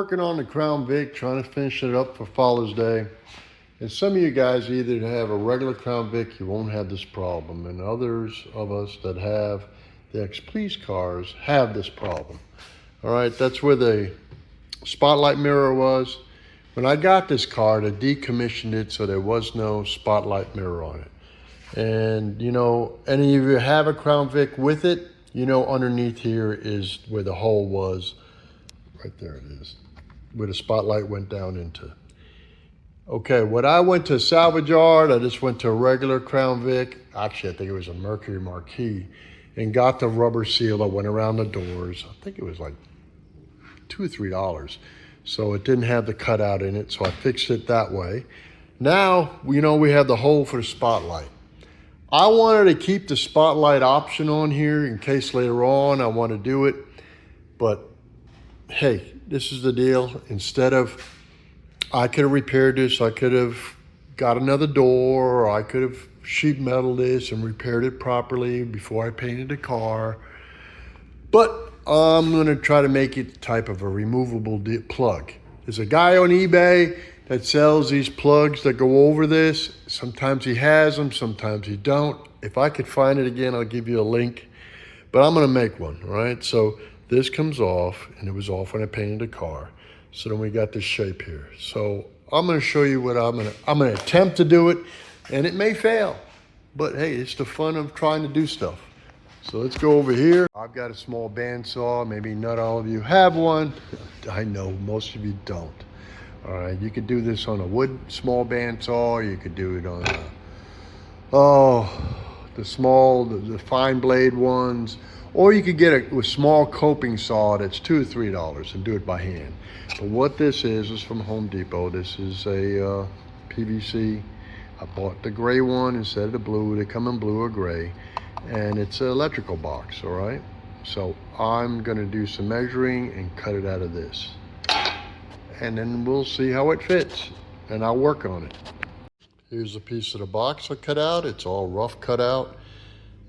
working on the Crown Vic, trying to finish it up for Father's Day. And some of you guys either have a regular Crown Vic, you won't have this problem. And others of us that have the X-Please cars have this problem. All right, that's where the spotlight mirror was. When I got this car, they decommissioned it so there was no spotlight mirror on it. And you know, any of you have a Crown Vic with it, you know underneath here is where the hole was. Right there it is, where the spotlight went down into. Okay, when I went to a salvage yard, I just went to a regular Crown Vic. Actually, I think it was a Mercury Marquis, and got the rubber seal that went around the doors. I think it was like $2 or $3. So it didn't have the cutout in it, so I fixed it that way. Now, you know, we have the hole for the spotlight. I wanted to keep the spotlight option on here in case later on I want to do it, but hey, this is the deal. Instead of, I could have repaired this, I could have got another door, or I could have sheet metal this and repaired it properly before I painted the car. But I'm gonna try to make it type of a removable plug. There's a guy on eBay that sells these plugs that go over this. Sometimes he has them, sometimes he don't. If I could find it again, I'll give you a link, but I'm gonna make one, all right? So this comes off, and it was off when I painted the car. So then we got this shape here. So I'm gonna show you what I'm gonna attempt to do it, and it may fail, but hey, it's the fun of trying to do stuff. So let's go over here. I've got a small bandsaw. Maybe not all of you have one. I know most of you don't. All right, you could do this on a wood small bandsaw. You could do it on the fine blade ones. Or you could get a small coping saw that's $2 or $3 and do it by hand. But what this is from Home Depot. This is a PVC. I bought the gray one instead of the blue. They come in blue or gray. And it's an electrical box, all right? So I'm gonna do some measuring and cut it out of this. And then we'll see how it fits, and I'll work on it. Here's a piece of the box I cut out. It's all rough cut out.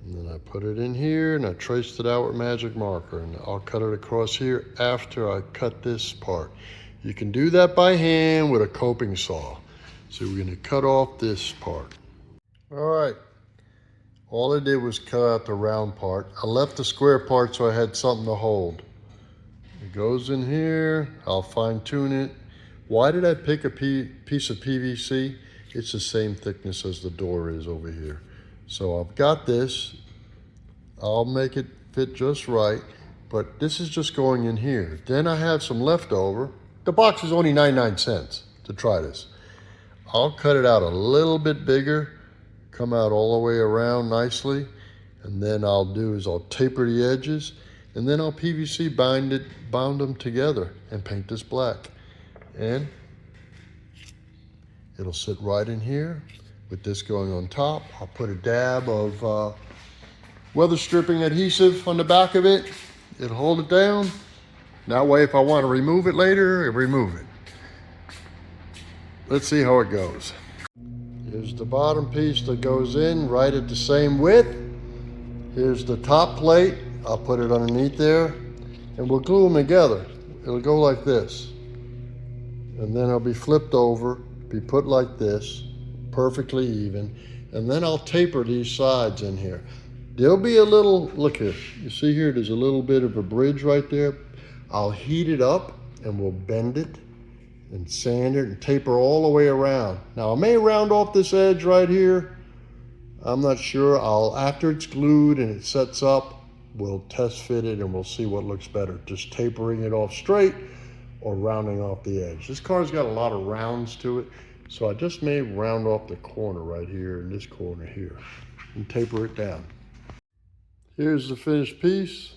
And then I put it in here and I traced it out with magic marker, and I'll cut it across here after I cut this part. You can do that by hand with a coping saw. So we're gonna cut off this part. All right, all I did was cut out the round part. I left the square part so I had something to hold. It goes in here, I'll fine tune it. Why did I pick a piece of PVC? It's the same thickness as the door is over here. So I've got this, I'll make it fit just right, but this is just going in here. Then I have some leftover. The box is only 99 cents to try this. I'll cut it out a little bit bigger, come out all the way around nicely, and then I'll taper the edges, and then I'll PVC bound them together and paint this black. And it'll sit right in here. With this going on top, I'll put a dab of weather stripping adhesive on the back of it. It'll hold it down. That way, if I want to remove it later, I remove it. Let's see how it goes. Here's the bottom piece that goes in right at the same width. Here's the top plate. I'll put it underneath there, and we'll glue them together. It'll go like this. And then it'll be flipped over, be put like this, perfectly even, and then I'll taper these sides in here. There'll be a little, look here, you see here, there's a little bit of a bridge right there. I'll heat it up and we'll bend it and sand it and taper all the way around. Now I may round off this edge right here. I'm not sure. After it's glued and it sets up, we'll test fit it and we'll see what looks better, just tapering it off straight or rounding off the edge. This car's got a lot of rounds to it. So I just may round off the corner right here and this corner here and taper it down. Here's the finished piece.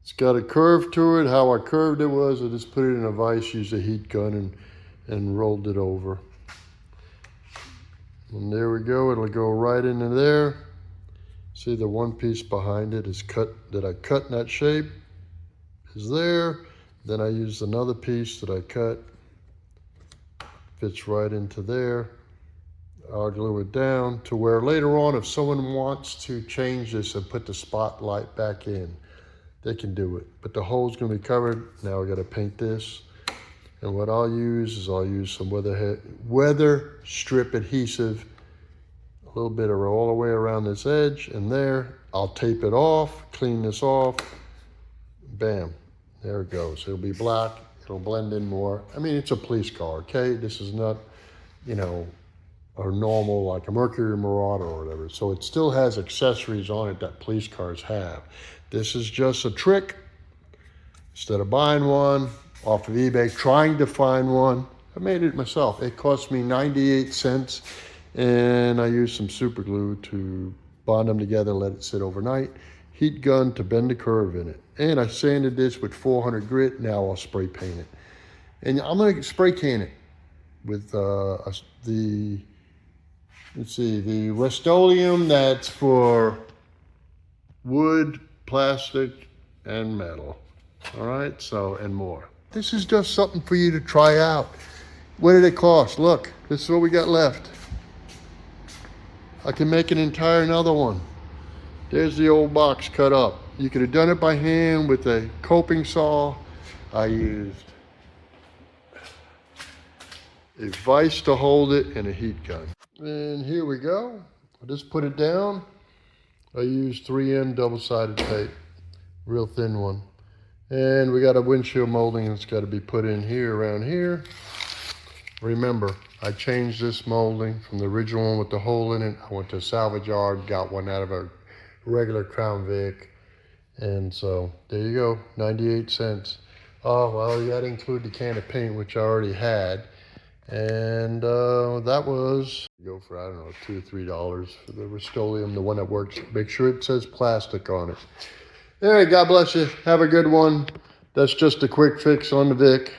It's got a curve to it. How I curved it was I just put it in a vise, used a heat gun and rolled it over. And there we go, it'll go right into there. See the one piece behind it is cut, that I cut in that shape is there. Then I used another piece that I cut. Fits right into there. I'll glue it down to where later on, if someone wants to change this and put the spotlight back in, they can do it. But the hole's gonna be covered. Now I gotta paint this. And what I'll use is I'll use some weather strip adhesive, a little bit of all the way around this edge and there. I'll tape it off, clean this off, bam, there it goes. It'll be black, it'll blend in more. I mean, it's a police car, okay? This is not, you know, a normal, like a Mercury Marauder or whatever. So it still has accessories on it that police cars have. This is just a trick. Instead of buying one off of eBay, trying to find one, I made it myself. It cost me 98 cents, and I used some super glue to bond them together, let it sit overnight. Heat gun to bend the curve in it. And I sanded this with 400 grit. Now I'll spray paint it. And I'm gonna spray can it with the Rust-Oleum that's for wood, plastic, and metal. All right, so, and more. This is just something for you to try out. What did it cost? Look, this is what we got left. I can make an entire another one. There's the old box cut up. You could have done it by hand with a coping saw. I used a vise to hold it and a heat gun. And here we go. I just put it down. I used 3M double-sided tape, real thin one. And we got a windshield molding that's got to be put in here, around here. Remember, I changed this molding from the original one with the hole in it. I went to a salvage yard, got one out of a regular Crown Vic. And so, there you go, 98 cents. Oh, well, you got to include the can of paint, which I already had. And that was, go for, I don't know, $2 or $3 for the Rust-Oleum, the one that works. Make sure it says plastic on it. All right, God bless you. Have a good one. That's just a quick fix on the Vic.